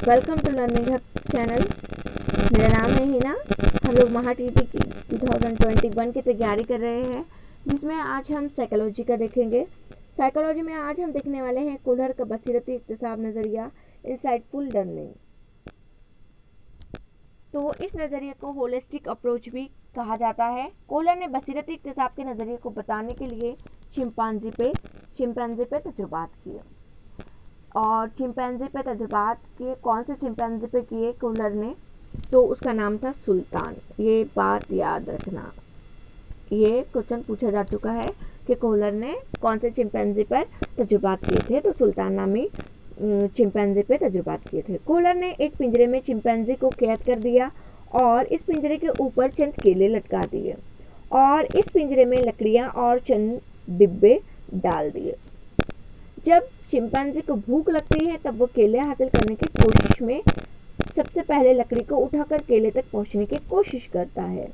Welcome to learning hub channel. मेरा नाम है हिना। हम लोग महाटीटी की 2021 की तैयारी कर रहे हैं, जिसमें आज हम साइकोलॉजी का देखेंगे। साइकोलॉजी में आज हम देखने वाले हैं कोहलर का बसीरती इक्तिसाब नज़रिया, इंसाइटफुल लर्निंग। तो इस नज़रिए को होलिस्टिक अप्रोच भी कहा जाता है। कोहलर ने बसीरती इक्तिसाब के नज़रिए को बताने के लिए चिंपैंजी पे तजुर्बात किए। और चिंपैंजी पे तजुर्बात किए, कौन से चिंपैंजी पे किए कोहलर ने? तो उसका नाम था सुल्तान। ये बात याद रखना, ये क्वेश्चन पूछा जा चुका है कि कोहलर ने कौन से चिंपैंजी पर तजुर्बात किए थे। तो सुल्तान नामी चिंपैंजी पे तजुर्बात किए थे। कोहलर ने एक पिंजरे में चिंपैंजी को कैद कर दिया और इस पिंजरे के ऊपर चंद केले लटका दिए और इस पिंजरे में लकड़ियाँ और चंद डिब्बे डाल दिए। जब चिंपैंजी को भूख लगती है तब वो केले हासिल करने की कोशिश में सबसे पहले लकड़ी को उठाकर केले तक पहुंचने की कोशिश करता है।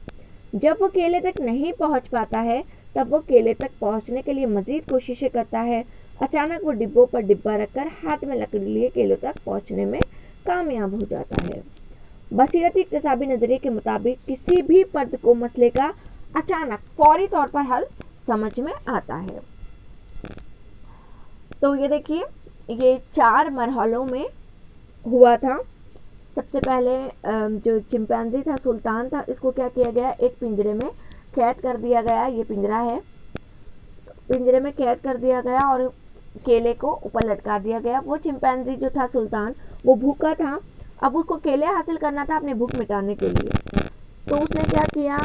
जब वो केले तक नहीं पहुंच पाता है तब वो केले तक पहुंचने के लिए मजीद कोशिशें करता है। अचानक वो डिब्बों पर डिब्बा रखकर हाथ में लकड़ी लिए केलों तक पहुंचने में कामयाब हो जाता है। बसीरती इक्तिसाबी नजरिए के मुताबिक किसी भी फर्द को मसले का अचानक फौरी तौर पर हल समझ में आता है। तो ये देखिए, ये 4 मरहलों में हुआ था। सबसे पहले जो चिंपैंजी था, सुल्तान था, इसको क्या किया गया, एक पिंजरे में कैद कर दिया गया। ये पिंजरा है, पिंजरे में कैद कर दिया गया और केले को ऊपर लटका दिया गया। वो चिंपैंजी जो था सुल्तान, वो भूखा था। अब उसको केले हासिल करना था अपनी भूख मिटाने के लिए। तो उसने क्या किया,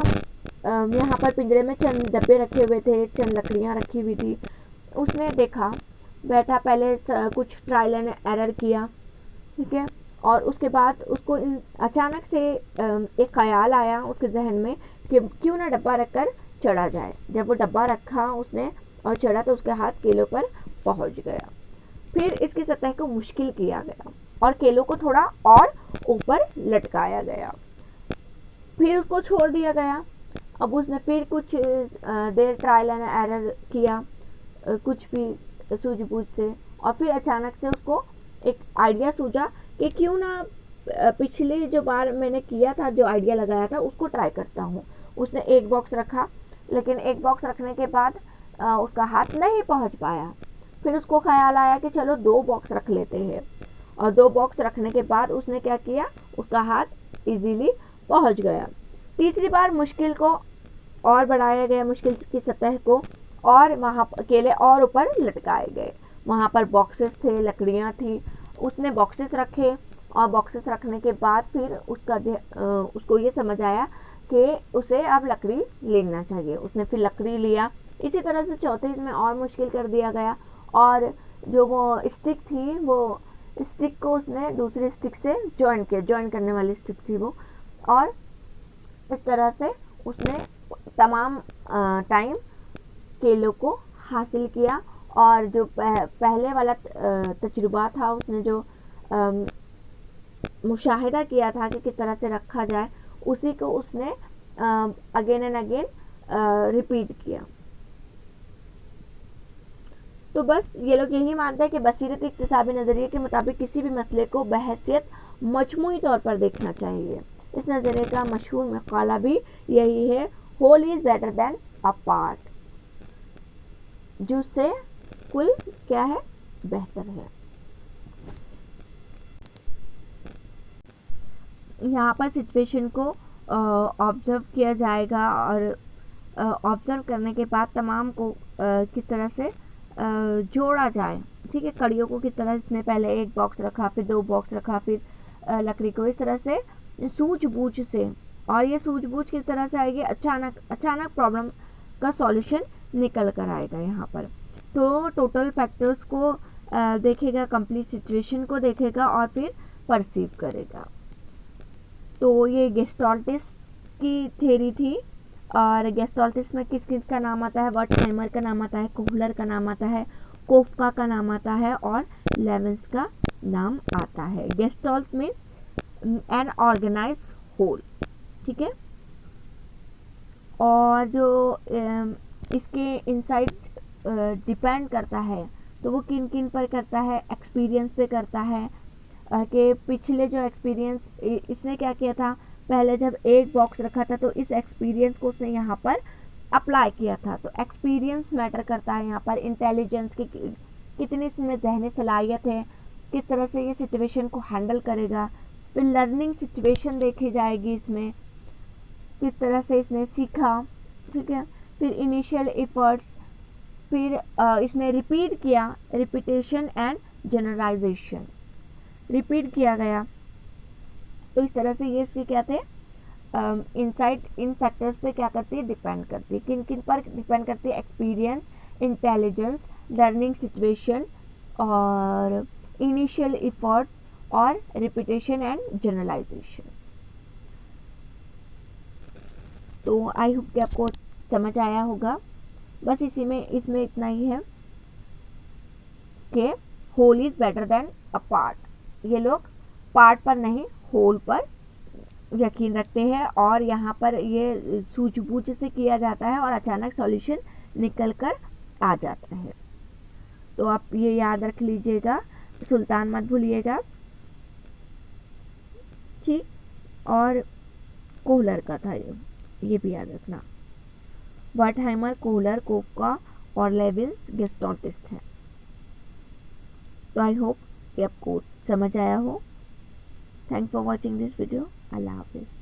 यहाँ पर पिंजरे में चंद डब्बे रखे हुए थे, चंद लकड़ियाँ रखी हुई थी। उसने देखा, बैठा, पहले कुछ ट्रायल एंड एरर किया, ठीक है। और उसके बाद उसको अचानक से एक ख्याल आया उसके जहन में कि क्यों ना डब्बा रखकर चढ़ा जाए। जब वो डब्बा रखा उसने और चढ़ा तो उसका हाथ केलों पर पहुंच गया। फिर इसकी सतह को मुश्किल किया गया और केलों को थोड़ा और ऊपर लटकाया गया। फिर उसको छोड़ दिया गया। अब उसने फिर कुछ देर ट्रायल एंड एरर किया, कुछ भी सूझबूझ से, और फिर अचानक से उसको एक आइडिया सूझा कि क्यों ना पिछले जो बार मैंने किया था, जो आइडिया लगाया था, उसको ट्राई करता हूँ। उसने एक बॉक्स रखा, लेकिन एक बॉक्स रखने के बाद उसका हाथ नहीं पहुँच पाया। फिर उसको ख्याल आया कि चलो 2 बॉक्स रख लेते हैं, और 2 बॉक्स रखने के बाद उसने क्या किया, उसका हाथ इजीली पहुँच गया। तीसरी बार मुश्किल को और बढ़ाया गया, मुश्किल की सतह को, और वहाँ केले और ऊपर लटकाए गए। वहाँ पर बॉक्सेस थे, लकड़ियाँ थी। उसने बॉक्सेस रखे और बॉक्सेस रखने के बाद फिर उसको ये समझ आया कि उसे अब लकड़ी लेना चाहिए। उसने फिर लकड़ी लिया। इसी तरह से चौथे में और मुश्किल कर दिया गया, और जो वो स्टिक थी, वो स्टिक को उसने दूसरी स्टिक से जॉइन किया, जॉइन करने वाली स्टिक थी वो। और इस तरह से उसने तमाम टाइम केलों को हासिल किया। और जो पहले वाला तजुर्बा था, उसने जो मुशाहिदा किया था कि किस तरह से रखा जाए, उसी को उसने अगेन एंड अगेन रिपीट किया। तो बस ये लोग यही मानते हैं कि बसीरती इक्तिसाबी नज़रिए के मुताबिक किसी भी मसले को बहैसियत मजमूई तौर पर देखना चाहिए। इस नज़रिए का मशहूर मकाला भी यही है, whole is better than a part, जिससे कुल क्या है, बेहतर है। यहाँ पर सिचुएशन को ऑब्जर्व किया जाएगा और ऑब्जर्व करने के बाद तमाम को किस तरह से जोड़ा जाए, ठीक है। कड़ियों को किस तरह, इसने पहले एक बॉक्स रखा, फिर 2 बॉक्स रखा, फिर लकड़ी को इस तरह से सूझबूझ से, और ये सूझबूझ किस तरह से आएगी, अचानक प्रॉब्लम का सॉल्यूशन निकल कर आएगा यहाँ पर। तो टोटल फैक्टर्स को देखेगा, कंप्लीट सिचुएशन को देखेगा और फिर परसीव करेगा। तो ये गेस्टाल्टिस की थ्योरी थी, और गेस्टाल्टिस में किस किस का नाम आता है, वर्टहाइमर का नाम आता है, कोहलर का नाम आता है, कोफका का नाम आता है, और लेविन्स का नाम आता है। Gestalt means an organize whole, ठीक है। और जो इसके इनसाइट डिपेंड करता है, तो वो किन किन पर करता है, एक्सपीरियंस पे करता है, कि पिछले जो एक्सपीरियंस इसने क्या किया था, पहले जब एक बॉक्स रखा था तो इस एक्सपीरियंस को उसने यहाँ पर अप्लाई किया था। तो एक्सपीरियंस मैटर करता है यहाँ पर, इंटेलिजेंस की कितनी इसमें जहनी सलाहियत है, किस तरह से ये सिचुएशन को हैंडल करेगा। फिर लर्निंग सिचुएशन देखी जाएगी इसमें, किस तरह से इसने सीखा, ठीक है। फिर इनिशियल एफर्ट्स, फिर इसने रिपीट किया, रिपीटेशन एंड जनरलाइजेशन, रिपीट किया गया। तो इस तरह से ये इसके क्या थे, इनसाइट इन फैक्टर्स पे क्या करती है, डिपेंड करती है। किन किन पर डिपेंड करती है, एक्सपीरियंस, इंटेलिजेंस, लर्निंग सिचुएशन और इनिशियल एफर्ट और रिपीटेशन एंड जनरलाइजेशन। तो आई होप कि आपको समझ आया होगा। बस इसमें इतना ही है कि whole is better than a part. ये लोग पार्ट पर नहीं, होल पर यकीन रखते हैं और यहाँ पर ये सूझबूझ से किया जाता है और अचानक सॉल्यूशन निकल कर आ जाता है। तो आप ये याद रख लीजिएगा, सुल्तान मत भूलिएगा, ठीक। और कोहलर का था ये भी याद रखना। वर्टहाइमर, कोहलर, कोफका और लेविन्स गेस्टोंटिस्ट हैं। तो आई होप कि आपको समझ आया हो। Thanks for watching this video. अल्लाह हाफिज़।